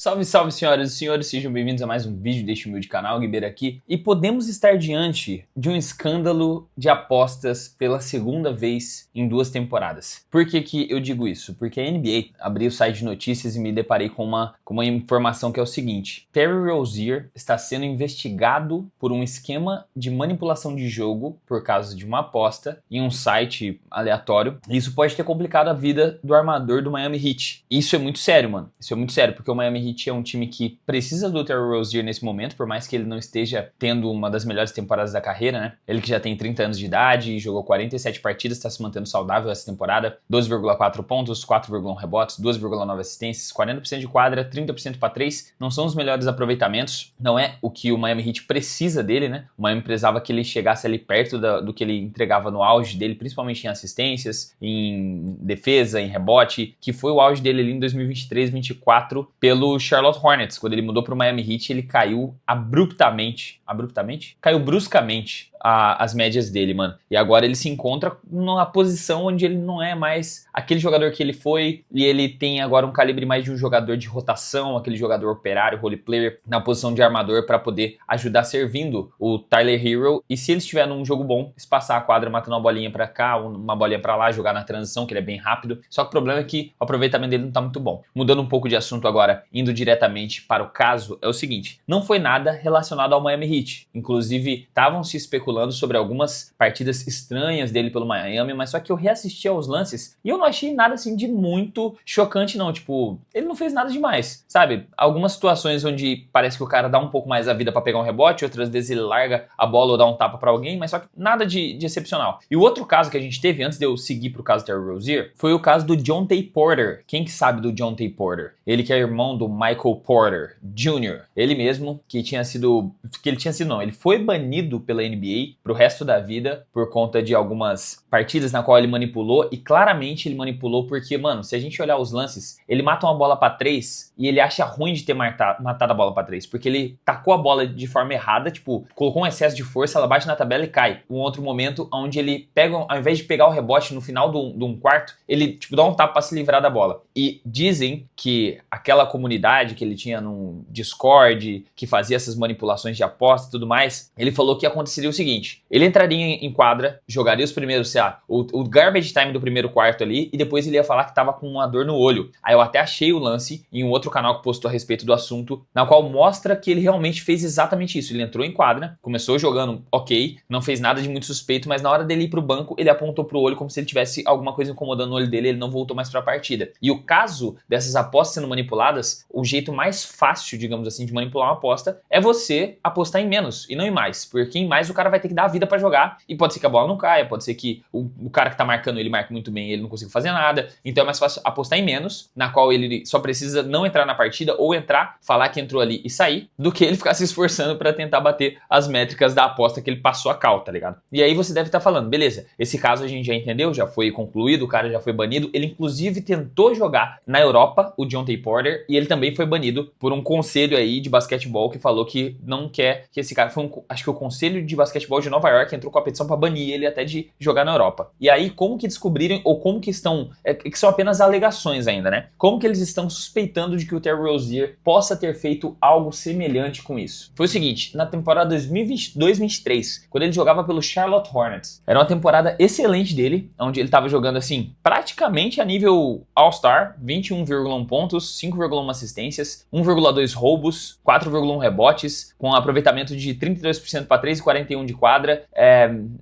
Salve, salve, senhoras e senhores, sejam bem-vindos a mais um vídeo deste humilde canal, Guibeira aqui. E podemos estar diante de um escândalo de apostas pela segunda vez em 2 temporadas. Por que que eu digo isso? Porque a NBA, abri o site de notícias e me deparei com uma informação que é o seguinte: Terry Rozier está sendo investigado por um esquema de manipulação de jogo por causa de uma aposta em um site aleatório. Isso pode ter complicado a vida do armador do Miami Heat. Isso é muito sério, mano. Isso é muito sério, porque o Miami Heat é um time que precisa do Terry Rozier nesse momento, por mais que ele não esteja tendo uma das melhores temporadas da carreira, né? Ele que já tem 30 anos de idade e jogou 47 partidas, está se mantendo saudável essa temporada, 12,4 pontos, 4,1 rebotes, 2,9 assistências, 40% de quadra, 30% para 3, não são os melhores aproveitamentos, não é o que o Miami Heat precisa dele, né? O Miami precisava que ele chegasse ali perto do que ele entregava no auge dele, principalmente em assistências, em defesa, em rebote, que foi o auge dele ali em 2023-24 pelo Charlotte Hornets. Quando ele mudou para o Miami Heat, ele caiu abruptamente? Caiu bruscamente as médias dele, mano. E agora ele se encontra numa posição onde ele não é mais aquele jogador que ele foi, e ele tem agora um calibre mais de um jogador de rotação, aquele jogador operário, role player, na posição de armador para poder ajudar servindo o Tyler Herro. E se ele estiver num jogo bom, espaçar a quadra, matando uma bolinha para cá, uma bolinha para lá, jogar na transição, que ele é bem rápido. Só que o problema é que o aproveitamento dele não tá muito bom. Mudando um pouco de assunto agora, indo diretamente para o caso, é o seguinte: não foi nada relacionado ao Miami Heat. Inclusive, estavam se especulando sobre algumas partidas estranhas dele pelo Miami, mas só que eu reassisti aos lances e eu não achei nada assim de muito chocante não, tipo, ele não fez nada demais, sabe? Algumas situações onde parece que o cara dá um pouco mais a vida pra pegar um rebote, outras vezes ele larga a bola ou dá um tapa pra alguém, mas só que nada de excepcional. E o outro caso que a gente teve, antes de eu seguir pro caso do Terry Rozier, foi o caso do Jontay Porter. Quem que sabe do Jontay Porter? Ele que é irmão do Michael Porter Jr. Ele mesmo, ele foi banido pela NBA pro resto da vida por conta de algumas partidas na qual ele manipulou, e claramente ele manipulou porque, mano, se a gente olhar os lances, ele mata uma bola pra 3 e ele acha ruim de ter matado a bola pra 3, porque ele tacou a bola de forma errada, tipo, colocou um excesso de força, ela bate na tabela e cai. Um outro momento onde ele pega, ao invés de pegar o rebote no final de um quarto, ele, tipo, dá um tapa pra se livrar da bola. E dizem que aquela comunidade que ele tinha no Discord, que fazia essas manipulações de aposta e tudo mais, ele falou que aconteceria o seguinte: ele entraria em quadra, jogaria os primeiros, sei lá, o garbage time do primeiro quarto ali, e depois ele ia falar que tava com uma dor no olho. Aí eu até achei o lance em um outro canal que postou a respeito do assunto, na qual mostra que ele realmente fez exatamente isso. Ele entrou em quadra, começou jogando ok, não fez nada de muito suspeito, mas na hora dele ir pro banco, ele apontou pro olho como se ele tivesse alguma coisa incomodando o olho dele, ele não voltou mais pra partida. E o caso dessas apostas sendo manipuladas, o jeito mais fácil, digamos assim, de manipular uma aposta é você apostar em menos e não em mais, porque em mais o cara vai ter que dar a vida pra jogar, e pode ser que a bola não caia, pode ser que o cara que tá marcando ele marque muito bem e ele não consiga fazer nada. Então é mais fácil apostar em menos, na qual ele só precisa não entrar na partida, ou entrar, falar que entrou ali e sair, do que ele ficar se esforçando pra tentar bater as métricas da aposta que ele passou a cal, tá ligado? E aí você deve estar falando, beleza, esse caso a gente já entendeu, já foi concluído, o cara já foi banido. Ele inclusive tentou jogar na Europa, o Jontay Porter, e ele também foi banido por um conselho aí de basquetebol que falou que não quer que esse cara, acho que o conselho de basquetebol de Nova York entrou com a petição pra banir ele até de jogar na Europa. E aí, como que descobriram, ou como que estão, que são apenas alegações ainda, né? Como que eles estão suspeitando de que o Terry Rozier possa ter feito algo semelhante com isso? Foi o seguinte: na temporada 2022-23, quando ele jogava pelo Charlotte Hornets, era uma temporada excelente dele, onde ele tava jogando assim, praticamente a nível All-Star, 21,1 pontos, 5,1 assistências, 1,2 roubos, 4,1 rebotes, com um aproveitamento de 32% para 3 e 41 de quadra,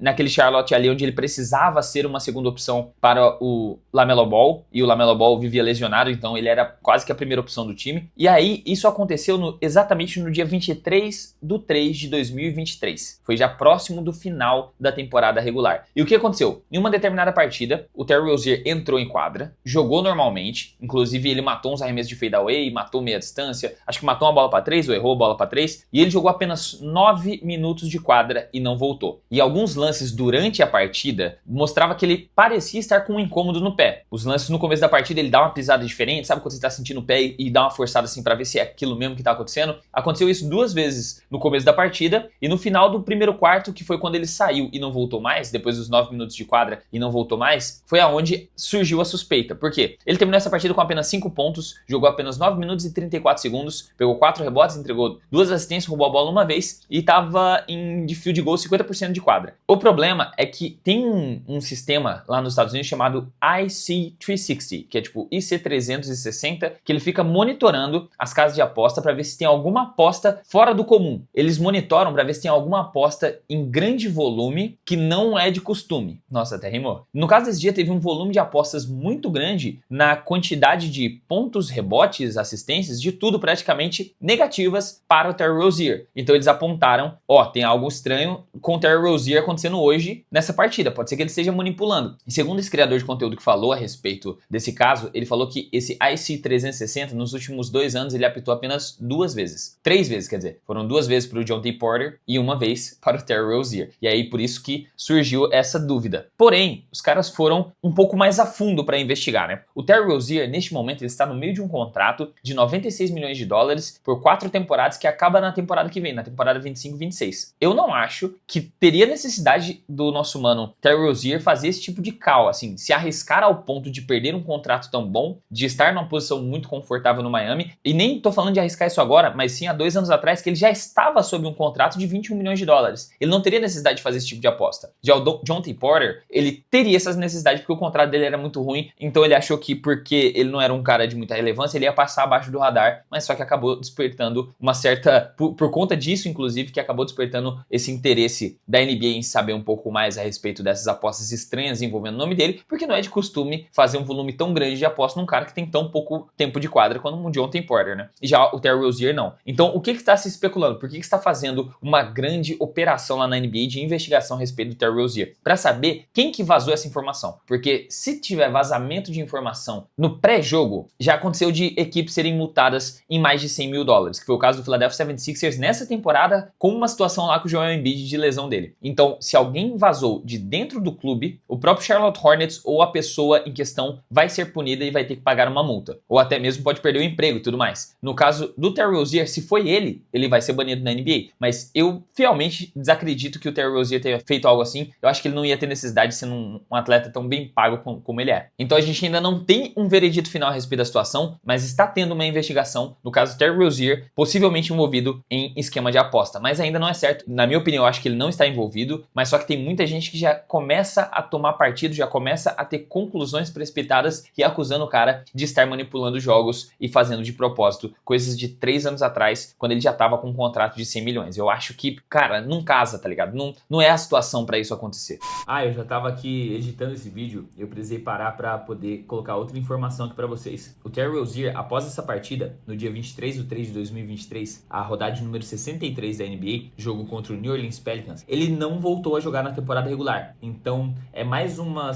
naquele Charlotte ali onde ele precisava ser uma segunda opção para o LaMelo Ball, e o LaMelo Ball vivia lesionado, então ele era quase que a primeira opção do time. E aí, isso aconteceu exatamente no dia 23/3/2023. Foi já próximo do final da temporada regular. E o que aconteceu? Em uma determinada partida, o Terry Rozier entrou em quadra, jogou normalmente, inclusive ele matou uns arremessos de fadeaway, matou meia distância, acho que matou uma bola para 3 ou errou a bola para 3, e ele jogou apenas 9 minutos de quadra e não voltou. E alguns lances durante a partida mostrava que ele parecia estar com um incômodo no pé. Os lances no começo da partida ele dá uma pisada diferente, sabe quando você tá sentindo o pé e dá uma forçada assim pra ver se é aquilo mesmo que tá acontecendo? Aconteceu isso 2 vezes no começo da partida e no final do primeiro quarto, que foi quando ele saiu e não voltou mais, depois dos 9 minutos de quadra e não voltou mais, foi aonde surgiu a suspeita. Por quê? Ele terminou essa partida com apenas 5 pontos, jogou apenas 9 minutos e 34 segundos, pegou 4 rebotes, entregou 2 assistências, roubou a bola uma vez e tava de field goal 50% de quadra. O problema é que tem um sistema lá nos Estados Unidos chamado IC360, que é tipo IC360, que ele fica monitorando as casas de aposta para ver se tem alguma aposta fora do comum. Eles monitoram para ver se tem alguma aposta em grande volume que não é de costume. Nossa, até rimou. No caso desse dia teve um volume de apostas muito grande na quantidade de pontos, rebotes, assistências, de tudo praticamente negativas para o Terry Rozier. Então eles apontaram, ó, tem algo estranho com o Terry Rozier acontecendo hoje nessa partida. Pode ser que ele esteja manipulando. E segundo esse criador de conteúdo que falou a respeito desse caso, ele falou que esse IC360 nos últimos 2 anos ele apitou apenas 2 vezes. 3 vezes, quer dizer. Foram 2 vezes para o John T. Porter e 1 vez para o Terry Rozier. E aí por isso que surgiu essa dúvida. Porém, os caras foram um pouco mais a fundo para investigar, né? O Terry Rozier, neste momento, ele está no meio de um contrato de 96 milhões de dólares por 4 temporadas que acaba na temporada que vem, na temporada 25-26. Eu não acho que teria necessidade do nosso mano Terry Rozier fazer esse tipo de cal, assim, se arriscar ao ponto de perder um contrato tão bom, de estar numa posição muito confortável no Miami, e nem tô falando de arriscar isso agora, mas sim há 2 anos atrás que ele já estava sob um contrato de 21 milhões de dólares. Ele não teria necessidade de fazer esse tipo de aposta. Já o John T. Porter, ele teria essas necessidades porque o contrato dele era muito ruim, então ele achou que porque ele não era um cara de muita relevância, ele ia passar abaixo do radar, mas só que acabou despertando uma certa, por conta disso inclusive, que acabou despertando esse interesse da NBA em saber um pouco mais a respeito dessas apostas estranhas envolvendo o nome dele, porque não é de costume fazer um volume tão grande de aposta num cara que tem tão pouco tempo de quadra quanto o John T. Porter, né? E já o Terry Rozier não. Então o que está se especulando? Por que está fazendo uma grande operação lá na NBA de investigação a respeito do Terry Rozier? Para saber quem que vazou essa informação. Porque se tiver vazamento de informação no pré-jogo, já aconteceu de equipes serem multadas em mais de 100 mil dólares, que foi o caso do Philadelphia 76ers nessa temporada, com uma situação lá com o Joel Embiid de lesão dele. Então, se alguém vazou de dentro do clube, o próprio Charlotte Hornets ou a pessoa em questão vai ser punida e vai ter que pagar uma multa. Ou até mesmo pode perder o emprego e tudo mais. No caso do Terry Rozier, se foi ele vai ser banido na NBA. Mas eu fielmente desacredito que o Terry Rozier tenha feito algo assim. Eu acho que ele não ia ter necessidade de ser um atleta tão bem pago como ele é. Então a gente ainda não tem um veredito final a respeito da situação, mas está tendo uma investigação, no caso do Terry Rozier, possivelmente envolvido em esquema de aposta. Mas ainda não é certo. Na minha opinião, eu acho que ele não está envolvido, mas só que tem muita gente que já começa a tomar partido, já começa a ter conclusões precipitadas e acusando o cara de estar manipulando jogos e fazendo de propósito coisas de 3 anos atrás, quando ele já estava com um contrato de 100 milhões. Eu acho que, cara, não casa, tá ligado? Não é a situação para isso acontecer. Eu já tava aqui editando esse vídeo, eu precisei parar para poder colocar outra informação aqui para vocês. O Terry Rozier, após essa partida, no dia 23/3/2023, a rodada de número 63 da NBA, jogo contra o New Orleans Pelicans, ele não voltou a jogar na temporada regular. Então, é mais uma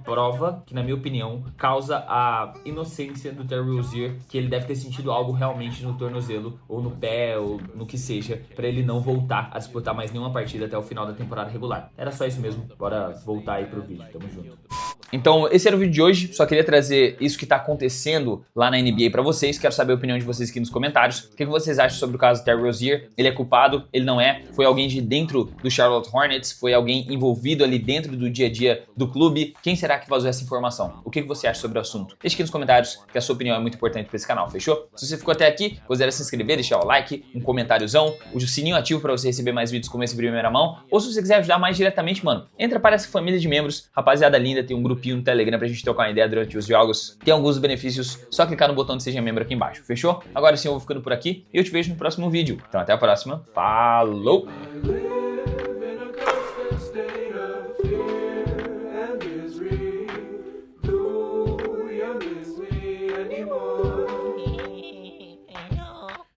prova que, na minha opinião, causa a inocência do Terry Rozier, que ele deve ter sentido algo realmente no tornozelo, ou no pé, ou no que seja, para ele não voltar a disputar mais nenhuma partida até o final da temporada regular. Era só isso mesmo, bora voltar aí pro vídeo, tamo junto. Então, esse era o vídeo de hoje. Só queria trazer isso que tá acontecendo lá na NBA pra vocês. Quero saber a opinião de vocês aqui nos comentários. O que vocês acham sobre o caso do Terry Rozier? Ele é culpado? Ele não é? Foi alguém de dentro do Charlotte Hornets? Foi alguém envolvido ali dentro do dia a dia do clube? Quem será que vazou essa informação? O que você acha sobre o assunto? Deixe aqui nos comentários, que a sua opinião é muito importante pra esse canal, fechou? Se você ficou até aqui, considere se inscrever, deixar o like, um comentáriozão, o sininho ativo pra você receber mais vídeos como esse em primeira mão. Ou se você quiser ajudar mais diretamente, mano, entra para essa família de membros. Rapaziada linda, tem um grupinho no Telegram pra gente trocar uma ideia durante os jogos. Tem alguns benefícios, só clicar no botão de seja membro aqui embaixo, fechou? Agora sim eu vou ficando por aqui e eu te vejo no próximo vídeo. Então até a próxima, falou!